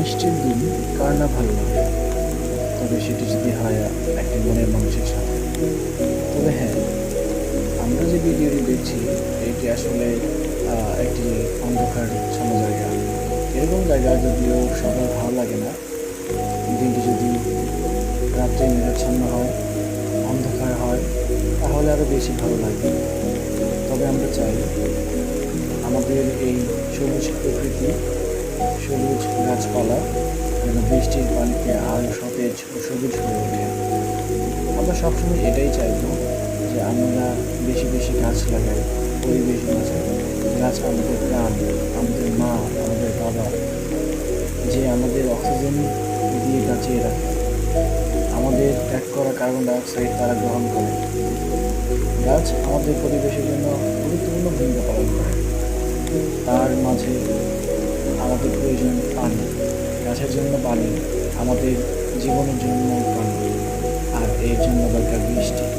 বৃষ্টির দিন কার না ভালো লাগে, তবে সেটি যদি হয় একটি মনের মানুষের সাথে। তবে হ্যাঁ, আমরা যে ভিডিওটি দেখছি এটি আসলে একটি অন্ধকারচ্ছন্ন জায়গা। এরকম জায়গা যদিও সবার ভালো লাগে না। দিনটি যদি রাত্রে মেঘাচ্ছন্ন হয়, অন্ধকার হয়, তাহলে আরও বেশি ভালো লাগবে। তবে আমরা চাই আমাদের এই সবুজ প্রকৃতি, সবুজ গাছপালা যেন বৃষ্টির পানিতে আরও সতেজ ও সবুজ হয়ে ওঠে। আমরা সবসময় এটাই চাইব যে আমরা বেশি বেশি গাছ লাগাই, পরিবেশ বাঁচাই। গাছ আমাদের প্রাণ, আমাদের মা, আমাদের বাবা, যে আমাদের অক্সিজেন দিয়ে বাঁচিয়ে রাখে। আমাদের ত্যাগ করা কার্বন ডাইঅক্সাইড তারা গ্রহণ করে। গাছ আমাদের পরিবেশের জন্য গুরুত্বপূর্ণ ভূমিকা পালন করে। তার মাঝে আমাদের প্রয়োজন পানি। গাছের জন্য পানি, আমাদের জীবনের জন্য পানি, আর এর জন্য দরকার বৃষ্টি।